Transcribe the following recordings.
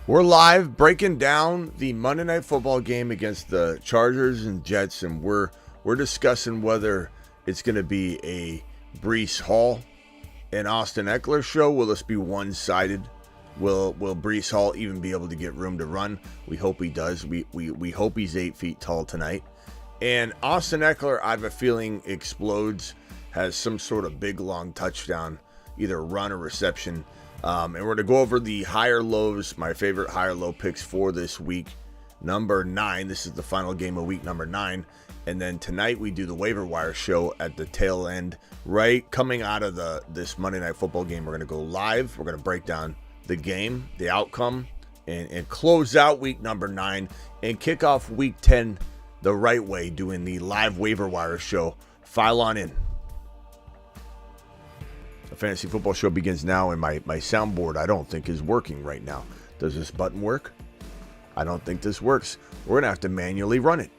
We're live breaking down the Monday Night Football game against the Chargers and Jets, and we're discussing whether it's going to be a Breece Hall and Austin Ekeler show. Will this be one-sided? Will Breece Hall even be able to get room to run? We hope he does. We hope he's 8 feet tall tonight. And Austin Ekeler, I have a feeling, explodes, has some sort of big, long touchdown, either run or reception. And we're going to go over the higher lows, my favorite higher low picks for this week, number 9. This is the final game of week number 9. And then tonight we do the waiver wire show at the tail end, right coming out of this Monday Night Football game. We're going to go live. We're going to break down the game, the outcome, and close out week number 9 and kick off week 10 the right way, doing the live waiver wire show. File on in. The fantasy football show begins now, and my soundboard I don't think is working right now. Does this button work? I don't think this works. We're going to have to manually run it.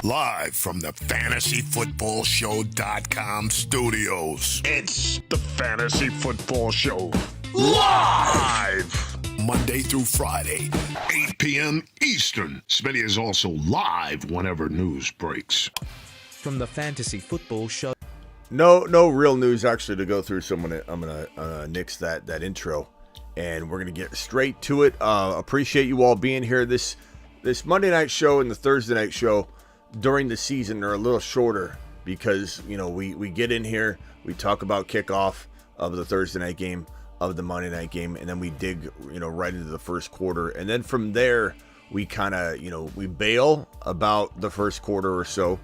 Live from the FantasyFootballShow.com studios. It's the Fantasy Football Show. Live! Monday through Friday, 8 p.m. Eastern. Smitty is also live whenever news breaks. From the Fantasy Football Show. No real news actually to go through, so I'm gonna nix that intro, and we're gonna get straight to it. Appreciate you all being here. This Monday night show and the Thursday night show during the season are a little shorter because we get in here, we talk about kickoff of the Thursday night game, of the Monday night game, and then we dig right into the first quarter, and then from there we kind of we bail about the first quarter or so.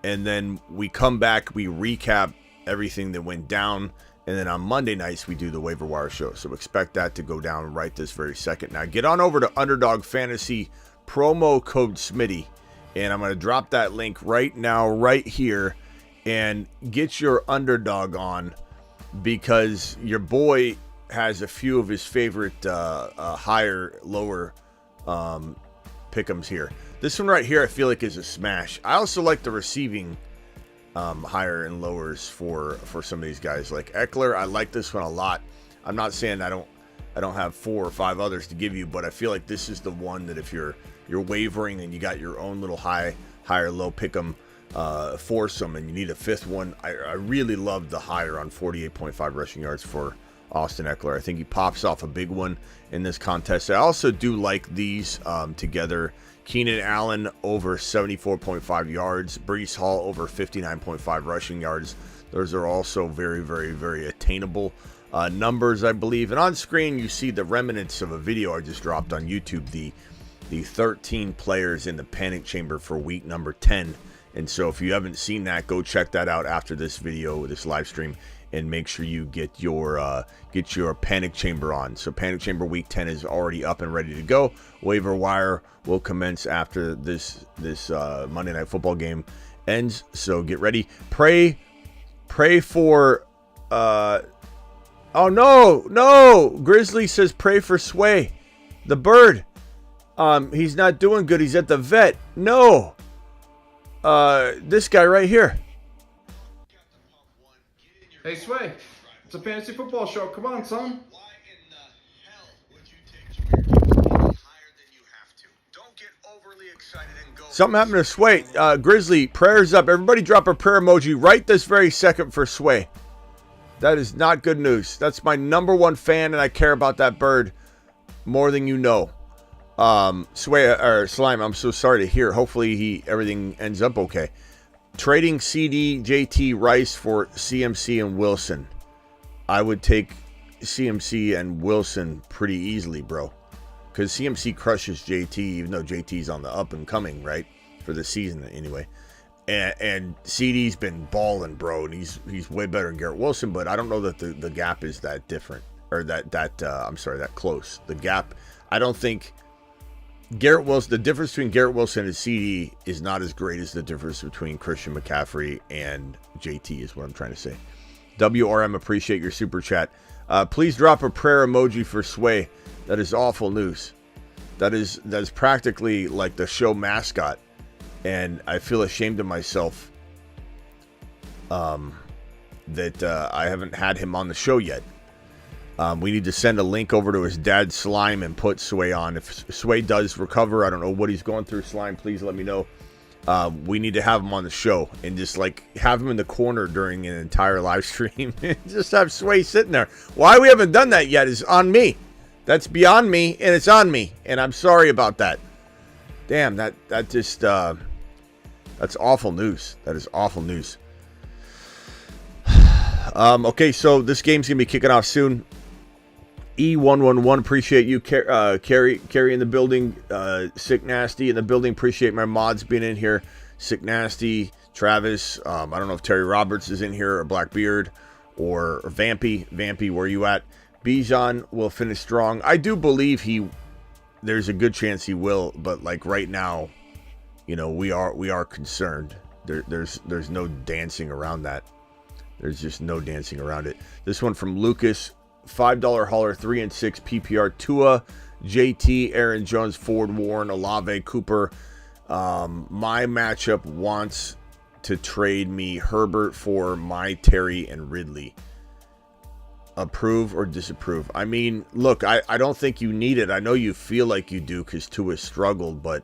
And then we come back, we recap everything that went down. And then on Monday nights, we do the waiver wire show. So expect that to go down right this very second. Now get on over to Underdog Fantasy, promo code Smitty. And I'm going to drop that link right now, right here. And get your Underdog on, because your boy has a few of his favorite higher, lower pick'ems here. This one right here, I feel like is a smash. I also like the receiving higher and lowers for some of these guys. Like Ekeler, I like this one a lot. I'm not saying I don't have 4 or 5 others to give you, but I feel like this is the one that if you're wavering and you got your own little higher low pick'em foursome and you need a 5th one, I really love the higher on 48.5 rushing yards for Austin Ekeler. I think he pops off a big one in this contest. I also do like these together. Keenan Allen over 74.5 yards. Breece Hall over 59.5 rushing yards. Those are also very, very, very attainable numbers, I believe. And on screen, you see the remnants of a video I just dropped on YouTube, the 13 players in the panic chamber for week number 10. And so if you haven't seen that, go check that out after this video, this live stream, and make sure you get your panic chamber on. So panic chamber week 10 is already up and ready to go. Waiver wire will commence after this Monday Night Football game ends. So get ready. Pray for oh no, Grizzly says pray for Sway, the bird. He's not doing good. He's at the vet. No. This guy right here. Hey, Sway, it's a fantasy football show. Come on, son. Why in the hell would you take your team higher than you have to? Don't get overly excited and go. Something happened to Sway. Grizzly, prayers up. Everybody drop a prayer emoji right this very second for Sway. That is not good news. That's my number 1 fan, and I care about that bird more than you know. Sway, or Slime, I'm so sorry to hear. Hopefully everything ends up okay. Trading CD, JT, Rice for CMC and Wilson. I would take CMC and Wilson pretty easily, bro. Because CMC crushes JT, even though JT's on the up and coming, right? For the season, anyway. And CD's been balling, bro. And he's way better than Garrett Wilson, but I don't know that the gap is that different. Or that close. The gap, I don't think... Garrett Wilson, the difference between Garrett Wilson and CD is not as great as the difference between Christian McCaffrey and JT, is what I'm trying to say. WRM, appreciate your super chat. Please drop a prayer emoji for Sway. That is awful news. That is practically like the show mascot, and I feel ashamed of myself that I haven't had him on the show yet. We need to send a link over to his dad, Slime, and put Sway on. If Sway does recover, I don't know what he's going through, Slime, please let me know. We need to have him on the show and just like have him in the corner during an entire live stream. Just have Sway sitting there. Why we haven't done that yet is on me. That's beyond me, and it's on me, and I'm sorry about that. Damn, that just that's awful news. That is awful news. Okay, so this game's gonna be kicking off soon. E111, appreciate you, Carrie in the building, Sick Nasty in the building. Appreciate my mods being in here. Sick Nasty, Travis. I don't know if Terry Roberts is in here, or Blackbeard, or Vampy. Vampy, where you at? Bijan will finish strong. I do believe there's a good chance he will, but like right now, you know, we are concerned. There's no dancing around that. There's just no dancing around it. This one from Lucas, $5 hauler, 3 and 6 PPR. Tua, JT, Aaron Jones, Ford, Warren, Olave, Cooper. My matchup wants to trade me Herbert for my Terry and Ridley. Approve or disapprove? I mean, look, I don't think you need it. I know you feel like you do because Tua struggled, but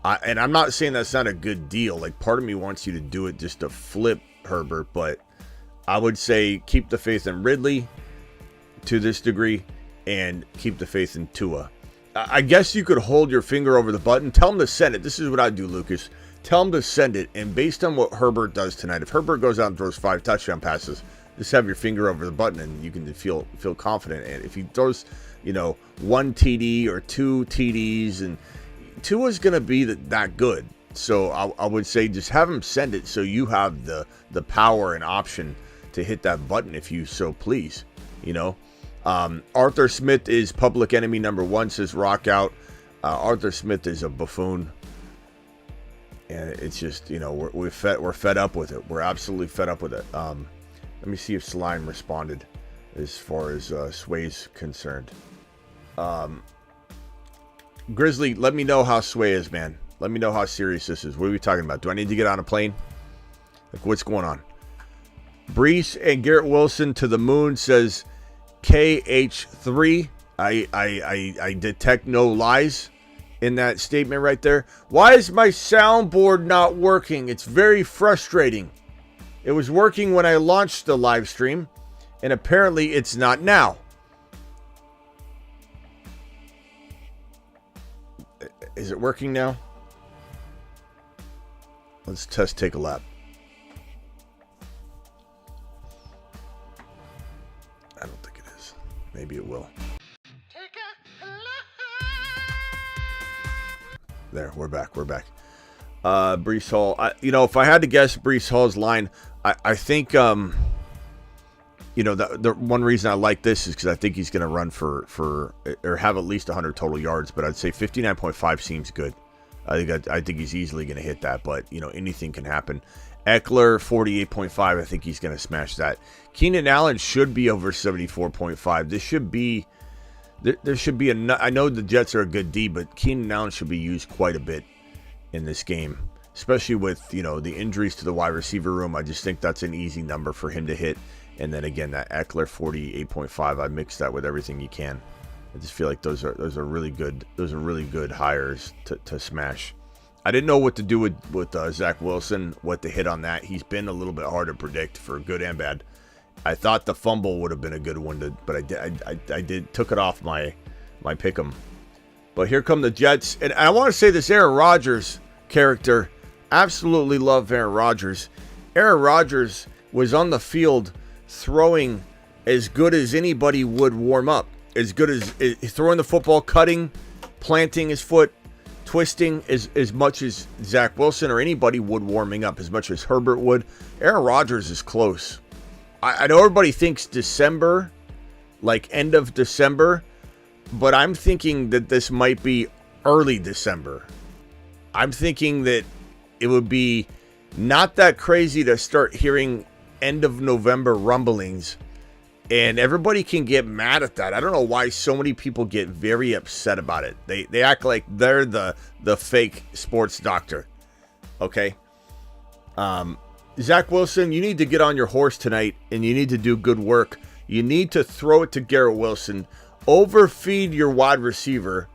and I'm not saying that's not a good deal. Like, part of me wants you to do it just to flip Herbert, but I would say keep the faith in Ridley to this degree and keep the faith in Tua. I guess you could hold your finger over the button. Tell him to send it. This is what I do, Lucas. Tell him to send it, and based on what Herbert does tonight, if Herbert goes out and throws 5 touchdown passes, just have your finger over the button and you can feel confident. And if he throws, you know, 1 TD or 2 TDs, and Tua's going to be that good. So I would say just have him send it so you have the power and option to hit that button if you so please, you know. Arthur Smith is public enemy number 1, says rock out. Arthur Smith is a buffoon. And it's just, you know, we're fed up with it. We're absolutely fed up with it. Let me see if Slime responded as far as Sway's concerned. Grizzly, let me know how Sway is, man. Let me know how serious this is. What are we talking about? Do I need to get on a plane? Like, what's going on? Breece and Garrett Wilson to the moon, says KH3. I detect no lies in that statement right there. Why is my soundboard not working? It's very frustrating. It was working when I launched the live stream, and apparently it's not now. Is it working now? Let's take a lap. I don't think it is. Maybe it will. There, we're back. Breece Hall. If I had to guess Breece Hall's line, I think, the one reason I like this is because I think he's going to run for or have at least 100 total yards. But I'd say 59.5 seems good. I think he's easily going to hit that. But anything can happen. Ekeler 48.5. I think he's going to smash that. Keenan Allen should be over 74.5. This should be. There should be I know the Jets are a good D, but Keenan Allen should be used quite a bit in this game, especially with the injuries to the wide receiver room. I just think that's an easy number for him to hit. And then again, that Ekeler 48.5, I mix that with everything you can. I just feel like those are really good. Those are really good hires to smash. I didn't know what to do with Zach Wilson, what to hit on that. He's been a little bit hard to predict for good and bad. I thought the fumble would have been a good one, but I took it off my pick'em. But here come the Jets, and I want to say this Aaron Rodgers character. Absolutely love Aaron Rodgers. Aaron Rodgers was on the field throwing as good as anybody would warm up. As good as throwing the football, cutting, planting his foot, twisting as much as Zach Wilson or anybody would warming up, as much as Herbert would. Aaron Rodgers is close. I know everybody thinks December, like end of December, but I'm thinking that this might be early December. I'm thinking that it would be not that crazy to start hearing end of November rumblings, and everybody can get mad at that. I don't know why so many people get very upset about it. They act like they're the fake sports doctor. Okay? Zach Wilson, you need to get on your horse tonight, and you need to do good work. You need to throw it to Garrett Wilson, overfeed your wide receiver,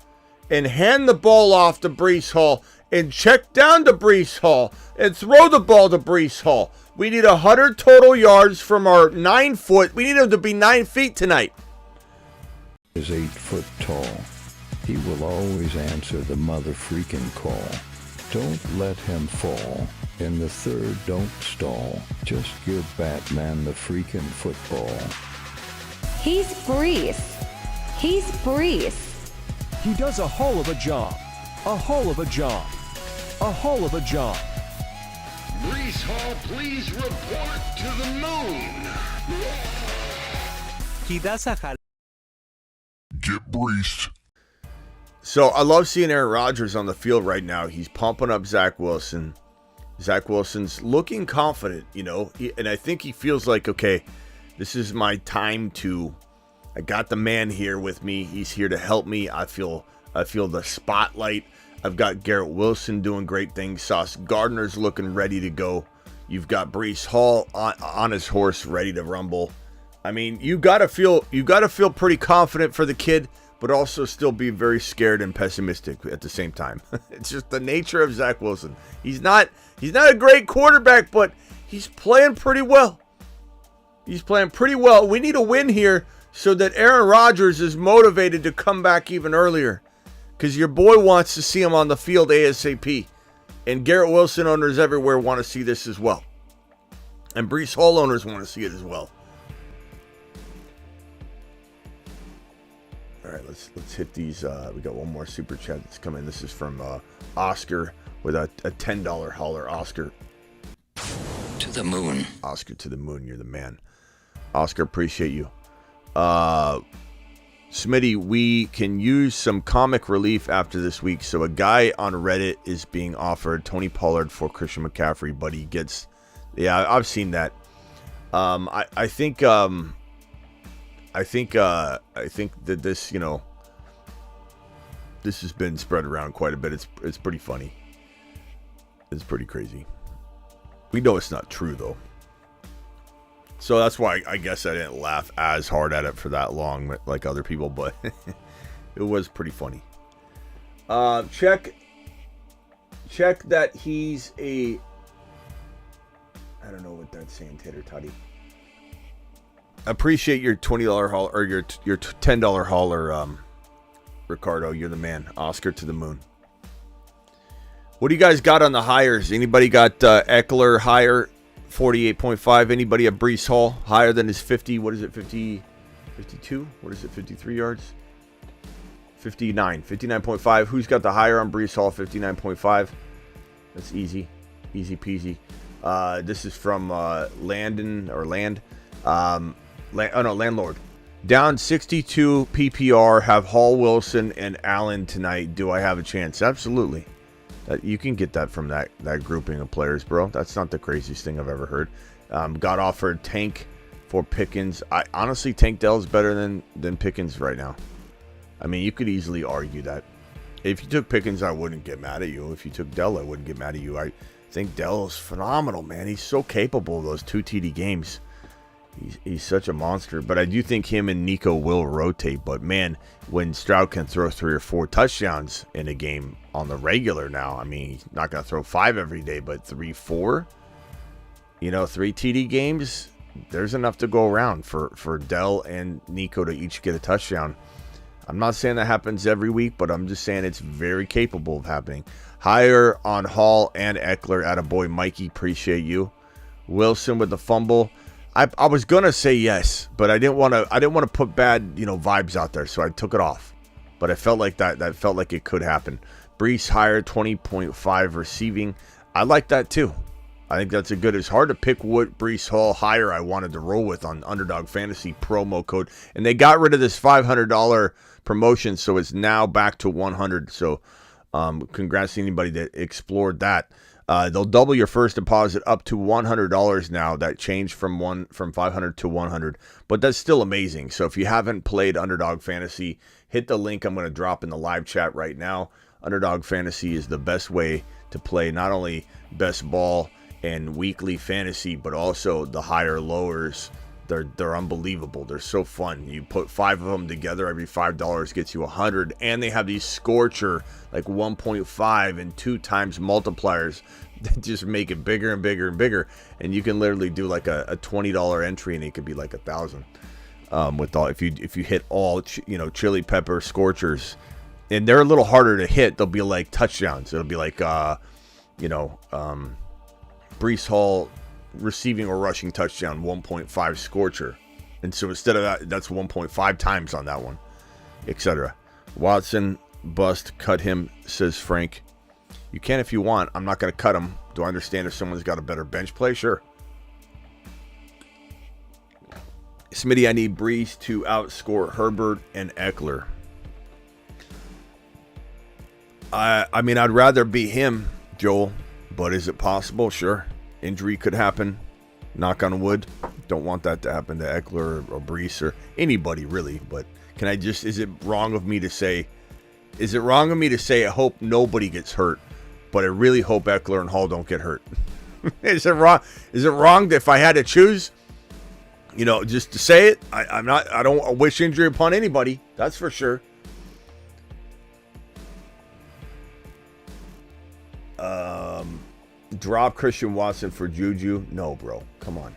and hand the ball off to Breece Hall, and check down to Breece Hall, and throw the ball to Breece Hall. We need 100 total yards from our 9 foot. We need him to be 9 feet tonight. Is 8 foot tall. He will always answer the mother freaking call. Don't let him fall. In the third, don't stall. Just give Batman the freaking football. He's Breece. He's Breece. He does a hell of a job. A hell of a job. A hell of a job. Breece Hall, please report to the moon. He does a hell. Get Breece. So I love seeing Aaron Rodgers on the field right now. He's pumping up Zach Wilson. Zach Wilson's looking confident, and I think he feels like, okay, this is my time I got the man here with me. He's here to help me. I feel the spotlight. I've got Garrett Wilson doing great things. Sauce Gardner's looking ready to go. You've got Breece Hall on his horse, ready to rumble. I mean, you gotta feel pretty confident for the kid, but also still be very scared and pessimistic at the same time. It's just the nature of Zach Wilson. He's not a great quarterback, but he's playing pretty well. He's playing pretty well. We need a win here so that Aaron Rodgers is motivated to come back even earlier, because your boy wants to see him on the field ASAP. And Garrett Wilson owners everywhere want to see this as well. And Breece Hall owners want to see it as well. All right, let's hit these. We got one more super chat that's coming. This is from Oscar with a $10 hauler. Oscar. To the moon. Oscar to the moon. You're the man. Oscar, appreciate you. Smitty, we can use some comic relief after this week. So a guy on Reddit is being offered Tony Pollard for Christian McCaffrey, but he gets... Yeah, I've seen that. I think that this, this has been spread around quite a bit. It's pretty funny. It's pretty crazy. We know it's not true though. So that's why I guess I didn't laugh as hard at it for that long like other people, but it was pretty funny. Check that he's a... I don't know what that's saying, Tater Toddy. Appreciate your $20 haul or your $10 hauler, Ricardo. You're the man. Oscar to the moon. What do you guys got on the hires? Anybody got Ekeler higher, 48.5? Anybody at Breece Hall higher than his 50? What is it, 50, 52? What is it, 53 yards? 59.5. Who's got the higher on Breece Hall, 59.5? That's easy peasy. This is from Landlord. Down 62 PPR. Have Hall, Wilson, and Allen tonight. Do I have a chance? Absolutely. You can get that from that grouping of players, bro. That's not the craziest thing I've ever heard. Got offered Tank for Pickens. I honestly, Tank Dell's better than Pickens right now. I mean, you could easily argue that. If you took Pickens, I wouldn't get mad at you. If you took Dell, I wouldn't get mad at you. I think Dell is phenomenal, man. He's so capable of those 2 TD games. He's such a monster. But I do think him and Nico will rotate. But, man, when Stroud can throw 3 or 4 touchdowns in a game on the regular now, I mean, he's not going to throw 5 every day, but 3, 4, 3 TD games, there's enough to go around for Dell and Nico to each get a touchdown. I'm not saying that happens every week, but I'm just saying it's very capable of happening. Higher on Hall and Ekeler. Attaboy, Mikey, appreciate you. Wilson with the fumble. I was gonna say yes, but I didn't want to put bad vibes out there, so I took it off. But I felt like that felt like it could happen. Breece higher, 20.5 receiving. I like that too. I think that's a good. It's hard to pick what Breece Hall higher I wanted to roll with on Underdog Fantasy promo code, and they got rid of this $500 promotion, so it's now back to $100. So, congrats to anybody that explored that. They'll double your first deposit up to $100 now. That changed from $500 to $100, but that's still amazing. So if you haven't played Underdog Fantasy, hit the link I'm going to drop in the live chat right now. Underdog Fantasy is the best way to play not only best ball and weekly fantasy, but also the higher lowers, They're unbelievable. They're so fun. You put 5 of them together, every $5 gets you 100, and they have these Scorcher like 1.5 and 2 times multipliers that just make it bigger and bigger and bigger. And you can literally do like a $20 entry, and it could be like 1,000 with all if you hit all chili pepper Scorchers, and they're a little harder to hit. They'll be like touchdowns. It'll be like Breece Hall receiving or rushing touchdown 1.5 Scorcher, and so instead of that, that's 1.5 times on that one, etc. Watson bust, cut him, says Frank. You can if you want. I'm not going to cut him. Do I understand if someone's got a better bench play? Sure. Smitty, I need Breece to outscore Herbert and Ekeler. I mean, I'd rather be him, Joel, but is it possible? Sure. Injury could happen. Knock on wood. Don't want that to happen to Ekeler or Breece or anybody really, but is it wrong of me to say I hope nobody gets hurt, but I really hope Ekeler and Hall don't get hurt? Is it wrong that if I had to choose, just to say it, I don't wish injury upon anybody. That's for sure. Drop Christian Watson for Juju? No, bro. Come on.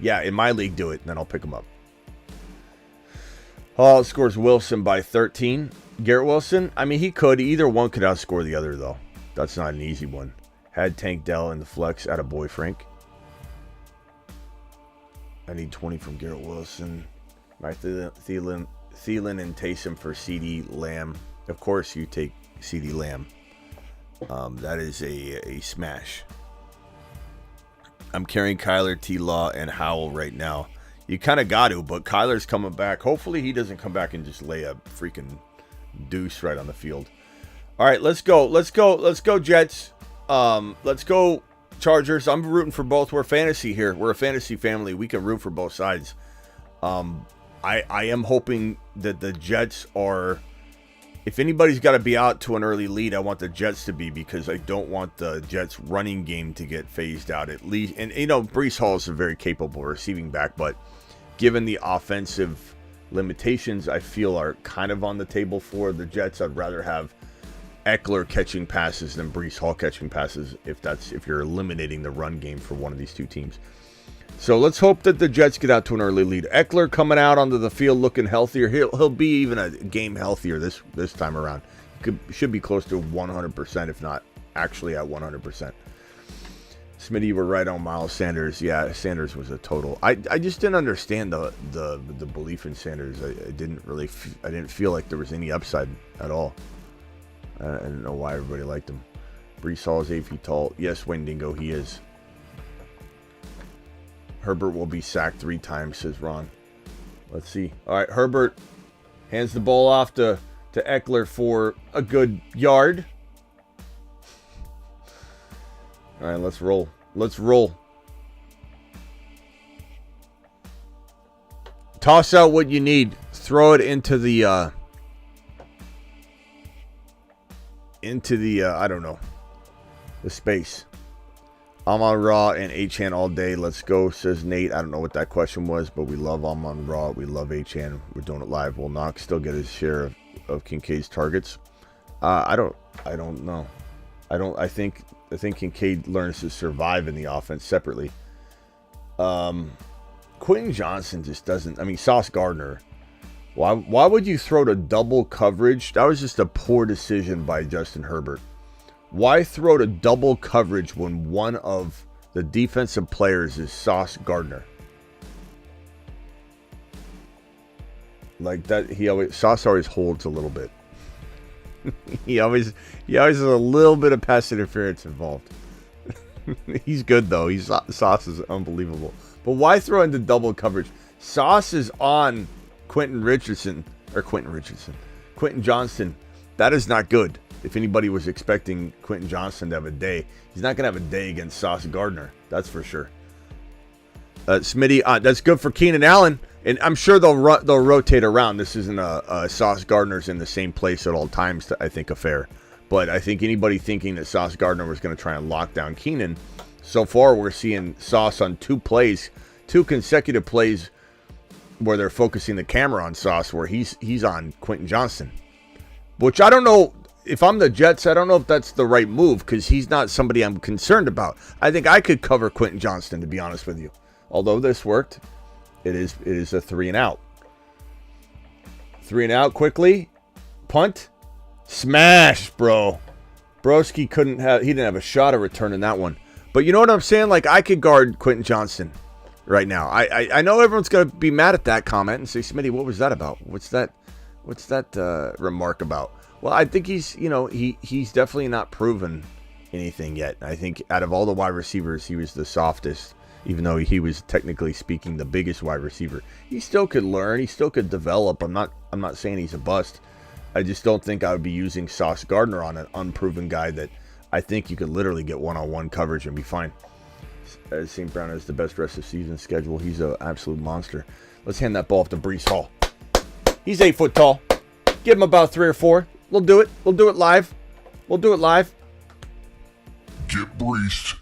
Yeah, in my league, do it, and then I'll pick him up. Hall scores Wilson by 13. Garrett Wilson? I mean, he could. Either one could outscore the other, though. That's not an easy one. Had Tank Dell in the flex. Attaboy, Frank. I need 20 from Garrett Wilson. My Thielen and Taysom for CD Lamb. Of course, you take CD Lamb. That is a smash. I'm carrying Kyler, T-Law, and Howell right now. You kind of got to, but Kyler's coming back. Hopefully he doesn't come back and just lay a freaking deuce right on the field. All right, let's go. Let's go, Jets. Let's go, Chargers. I'm rooting for both. We're fantasy here. We're a fantasy family. We can root for both sides. I am hoping that the Jets are... If anybody's got to be out to an early lead, I want the Jets to be, because I don't want the Jets' running game to get phased out at least. And, Breece Hall is a very capable receiving back, but given the offensive limitations I feel are kind of on the table for the Jets, I'd rather have Ekeler catching passes than Breece Hall catching passes if you're eliminating the run game for one of these two teams. So let's hope that the Jets get out to an early lead. Ekeler coming out onto the field looking healthier. He'll be even a game healthier this time around. Should be close to 100%, if not actually at 100%. Smitty, you were right on Miles Sanders. Yeah, Sanders was a total. I just didn't understand the belief in Sanders. I didn't feel like there was any upside at all. I don't know why everybody liked him. Breece Hall is 8 feet tall. Yes, Wendigo, he is. Herbert will be sacked 3 times, says Ron. Let's see. All right, Herbert hands the ball off to Ekeler for a good yard. All right, let's roll. Let's roll. Toss out what you need. Throw it into the I don't know, the space. Amon-Ra and Achane all day. Let's go, says Nate. I don't know what that question was, but we love Amon-Ra. We love Achane. We're doing it live. Will Knox still get his share of Kincaid's targets? I don't know. I think Kincaid learns to survive in the offense separately. Quentin Johnson just doesn't. I mean, Sauce Gardner. Why would you throw to double coverage? That was just a poor decision by Justin Herbert. Why throw to double coverage when one of the defensive players is Sauce Gardner? Like that, Sauce always holds a little bit. he always has a little bit of pass interference involved. He's good though. Sauce is unbelievable. But why throw into double coverage? Sauce is on Quentin Johnston. That is not good. If anybody was expecting Quentin Johnson to have a day, he's not going to have a day against Sauce Gardner. That's for sure. Smitty, that's good for Keenan Allen. And I'm sure they'll rotate around. This isn't a Sauce Gardner's in the same place at all times, I think, affair. But I think anybody thinking that Sauce Gardner was going to try and lock down Keenan, so far we're seeing Sauce on 2 plays 2 consecutive plays where they're focusing the camera on Sauce, where he's on Quentin Johnston, which I don't know if I'm the Jets. I don't know if that's the right move because he's not somebody I'm concerned about. I think I could cover Quentin Johnston, to be honest with you. Although this worked, it is a 3 and out. 3 and out quickly. Punt. Smash, bro. Broski he didn't have a shot of returning that one. But you know what I'm saying? Like, I could guard Quentin Johnston right now. I know everyone's going to be mad at that comment and say, Smitty, what was that about? What's that remark about? Well, I think he's definitely not proven anything yet. I think out of all the wide receivers, he was the softest, even though he was technically speaking the biggest wide receiver. He still could learn. He still could develop. I'm not saying he's a bust. I just don't think I would be using Sauce Gardner on an unproven guy that I think you could literally get one-on-one coverage and be fine. St. Brown has the best rest of season schedule. He's an absolute monster. Let's hand that ball off to Breece Hall. He's 8 foot tall. Give him about 3 or 4. We'll do it. We'll do it live. Get Breece.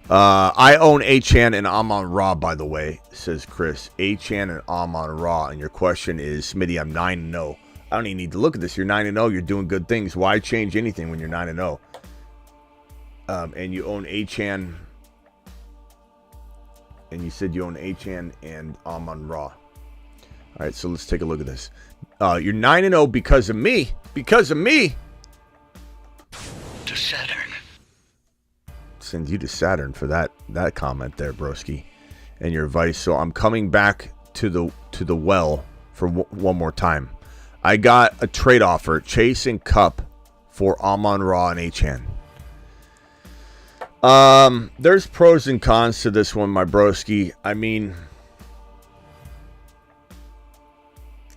I own Achane and Amon-Ra, by the way, says Chris. Achane and Amon-Ra. And your question is, Smitty, I'm 9-0. I don't even need to look at this. You're 9-0. You're doing good things. Why change anything when you're 9-0? And you own Achane. And you said you own Achane and Amon-Ra. All right, so let's take a look at this. You're 9-0 because of me. Because of me. To Saturn. Send you to Saturn for that comment there, broski, and your advice. So I'm coming back to the well for one more time. I got a trade offer, Chase and Cup for Amon-Ra and Achane. There's pros and cons to this one, my broski. I mean,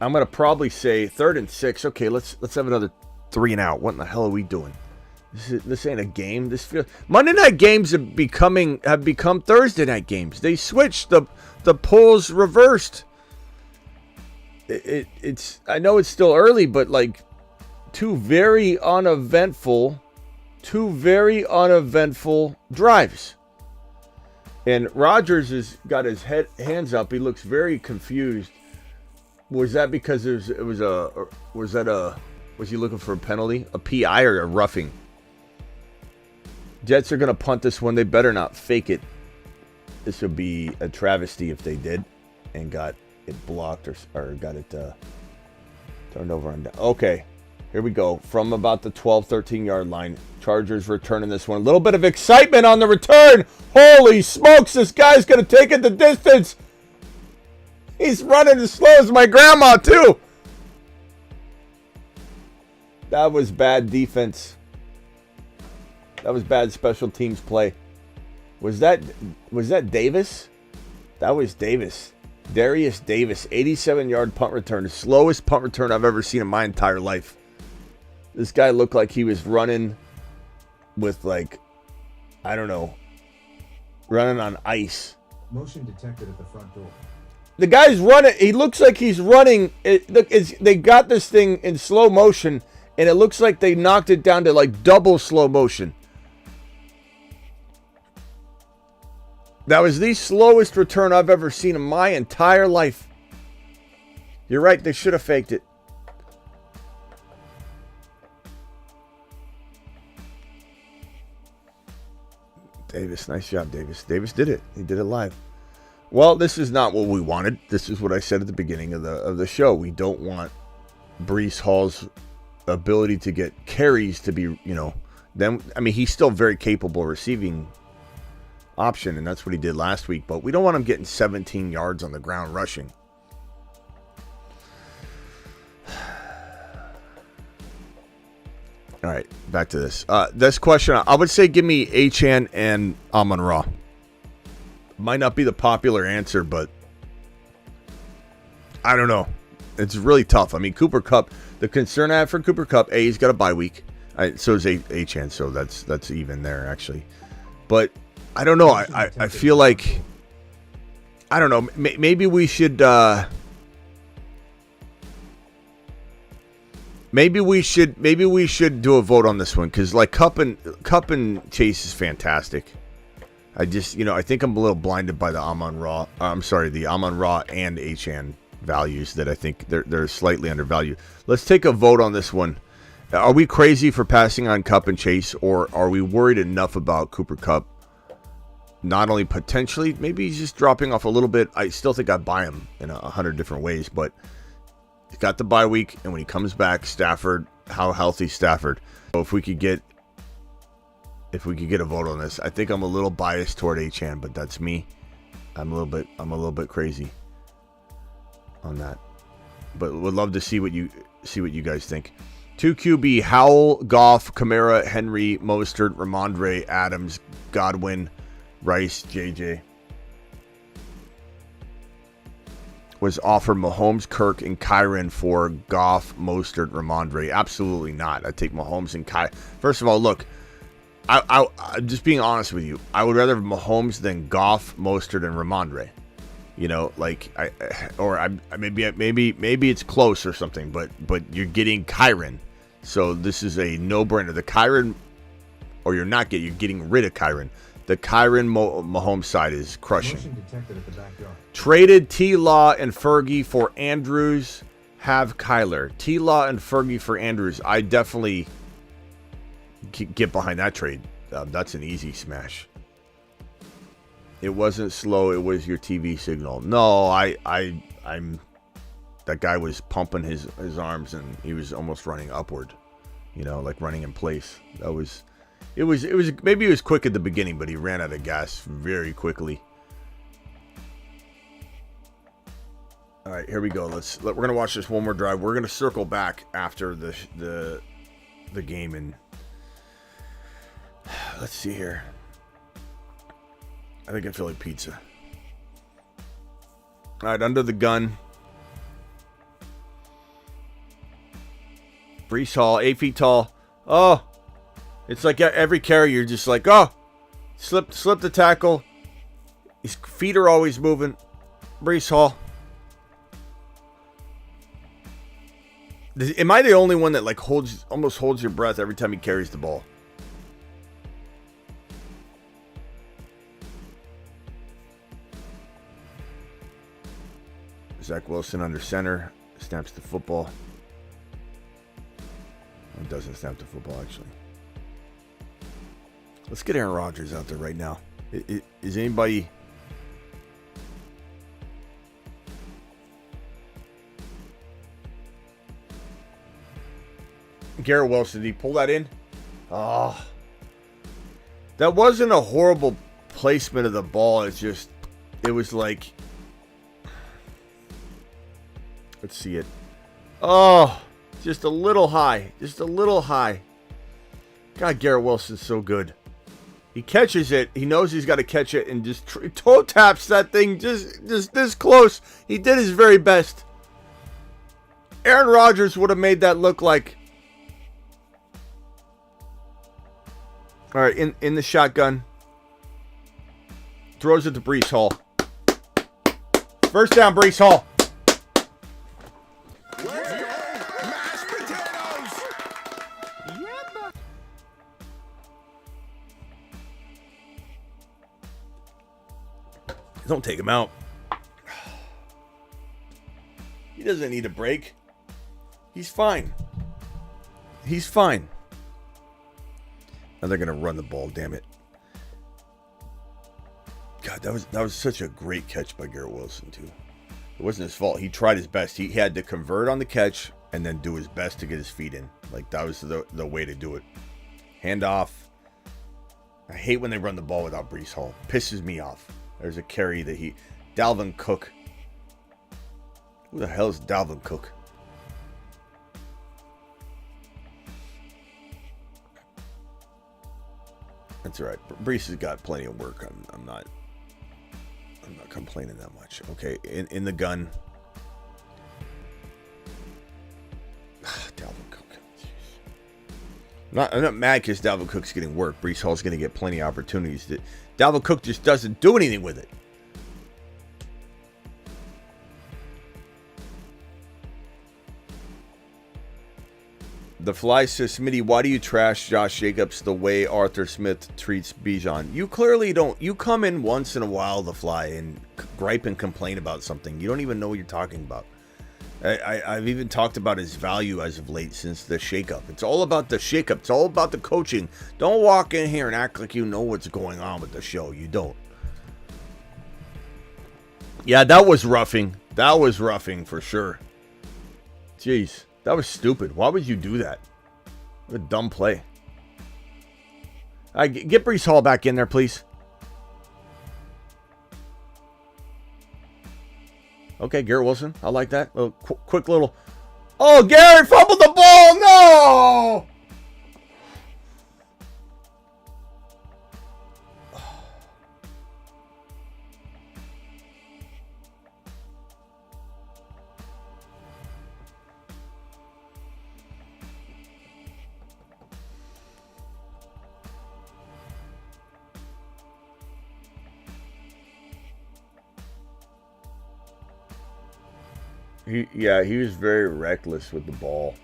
I'm gonna probably say 3rd and 6. Okay, let's have another 3 and out. What in the hell are we doing? This ain't a game. This feels Monday night games have become Thursday night games. They switched the polls reversed. It's I know it's still early, but like two very uneventful drives. And Rodgers has got his hands up. He looks very confused. Was that because was he looking for a penalty, a PI, or a roughing? Jets are going to punt this one. They better not fake it. This would be a travesty if they did and got it blocked or got it turned over. Okay, here we go. From about the 12, 13-yard line, Chargers returning this one. A little bit of excitement on the return. Holy smokes, this guy's going to take it the distance. He's running as slow as my grandma, too. That was bad defense. That was bad special teams play. Was that Davis? That was Davis. Darius Davis, 87-yard punt return. The slowest punt return I've ever seen in my entire life. This guy looked like he was running with, like, I don't know, running on ice. Motion detected at the front door. The guy's running. He looks like he's running. They got this thing in slow motion, and it looks like they knocked it down to, like, double slow motion. That was the slowest return I've ever seen in my entire life. You're right, they should have faked it. Davis, nice job, Davis. Davis did it. He did it live. Well, this is not what we wanted. This is what I said at the beginning of the show. We don't want Breece Hall's ability to get carries to be, he's still very capable receiving option, and that's what he did last week, but we don't want him getting 17 yards on the ground rushing. All right, back to this. This question, I would say give me Achane and Amon-Ra. Might not be the popular answer, but I don't know. It's really tough. I mean, Cooper Kupp, the concern I have for Cooper Kupp, he's got a bye week. So is Achane, so that's even there, actually. But I don't know. I feel like, I don't know. Maybe we should do a vote on this one, because like Kupp and Chase is fantastic. I just, I think I'm a little blinded by the Amon-Ra. The Amon-Ra and Achane values that I think they're slightly undervalued. Let's take a vote on this one. Are we crazy for passing on Kupp and Chase, or are we worried enough about Cooper Kupp? Not only potentially, maybe he's just dropping off a little bit. I still think I'd buy him in 100 different ways, but he's got the bye week, and when he comes back, Stafford, how healthy Stafford? So if we could get a vote on this, I think I'm a little biased toward Achane, but that's me. I'm a little bit crazy on that, but would love to see what you guys think. 2 QB: Howell, Goff, Kamara, Henry, Mostert, Ramondre, Adams, Godwin, Rice, JJ. Was offered Mahomes, Kirk, and Kyron for Goff, Mostert, Ramondre. Absolutely not. I'd take Mahomes and Kyron. First of all, look, I'm just being honest with you. I would rather have Mahomes than Goff, Mostert, and Ramondre. Maybe it's close or something, but you're getting Kyron. So this is a no-brainer. The Kyron, or you're getting rid of Kyron. The Kyron Mahomes side is crushing. Motion detected at the backyard. Traded T-Law and Fergie for Andrews. Have Kyler. T-Law and Fergie for Andrews. I definitely get behind that trade. That's an easy smash. It wasn't slow. It was your TV signal. No, I'm. That guy was pumping his arms and he was almost running upward. Like running in place. It was maybe he was quick at the beginning, but he ran out of gas very quickly. All right, here we go. We're gonna watch this one more drive. We're gonna circle back after the game, and let's see here. I think I feel like pizza. All right, under the gun. Breece Hall, 8 feet tall. Oh, it's like every carry you're just like, oh, slip the tackle. His feet are always moving. Breece Hall. Am I the only one that almost holds your breath every time he carries the ball? Zach Wilson under center, snaps the football. It doesn't snap the football, actually. Let's get Aaron Rodgers out there right now. Is anybody... Garrett Wilson, did he pull that in? Oh. That wasn't a horrible placement of the ball. It was like... Let's see it. Oh, just a little high. Just a little high. God, Garrett Wilson's so good. He catches it. He knows he's got to catch it and just toe taps that thing just this close. He did his very best. Aaron Rodgers would have made that look like... All right, in the shotgun. Throws it to Breece Hall. First down, Breece Hall. Don't take him out. He doesn't need a break. He's fine. He's fine. Now they're going to run the ball, damn it. God, that was such a great catch by Garrett Wilson, too. It wasn't his fault. He tried his best. He had to convert on the catch and then do his best to get his feet in. Like, that was the way to do it. Hand off. I hate when they run the ball without Breece Hall. Pisses me off. There's a carry that Dalvin Cook. Who the hell is Dalvin Cook? That's all right. Breece has got plenty of work. I'm not complaining that much. Okay, in the gun. Dalvin Cook. I'm not mad because Dalvin Cook's getting work. Breece Hall's going to get plenty of opportunities. Dalvin Cook just doesn't do anything with it. The Fly says, Smitty, why do you trash Josh Jacobs the way Arthur Smith treats Bijan? You clearly don't. You come in once in a while, The Fly, and gripe and complain about something. You don't even know what you're talking about. I've even talked about his value as of late since the shakeup. It's all about the shakeup. It's all about the coaching. Don't walk in here and act like you know what's going on with the show. You don't. Yeah, that was roughing. That was roughing for sure. Jeez. That was stupid. Why would you do that? What a dumb play. Get Breece Hall back in there, please. Okay, Garrett Wilson. I like that. A quick little... Oh, Garrett fumbled the ball. No! He was very reckless with the ball.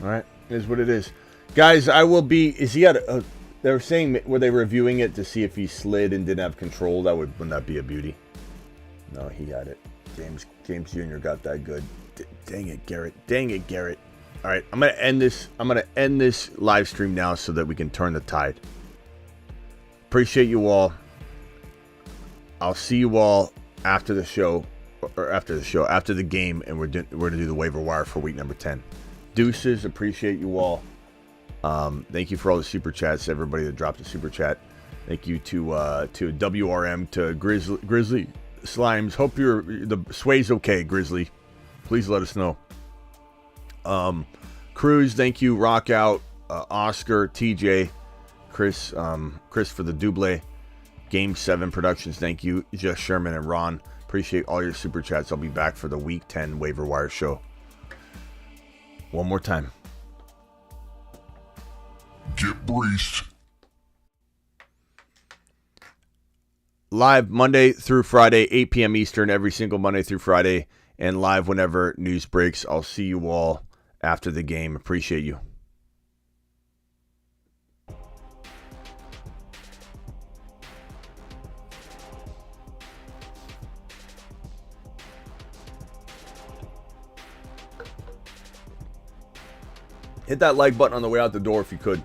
All right, is what it is. Guys, I will be... Is he at a... They were saying... Were they reviewing it to see if he slid and didn't have control? Wouldn't that be a beauty? No, he had it. James Jr. got that good. Dang it, Garrett. Dang it, Garrett. All right, I'm going to end this. I'm going to end this live stream now so that we can turn the tide. Appreciate you all. I'll see you all after the show, after the game, and we're going to do the waiver wire for week number 10. Deuces, appreciate you all. Thank you for all the super chats, everybody that dropped a super chat. Thank you to WRM, to Grizzly Slimes. Hope the sway's okay, Grizzly. Please let us know. Cruz, thank you. Rock Out, Oscar, TJ, Chris for the double. Game 7 Productions, thank you. Just Sherman and Ron, appreciate all your super chats. I'll be back for the week 10 waiver wire show. One more time. Get Breece. Live Monday through Friday, 8 p.m. Eastern, every single Monday through Friday, and live whenever news breaks. I'll see you all after the game. Appreciate you. Hit that like button on the way out the door if you could.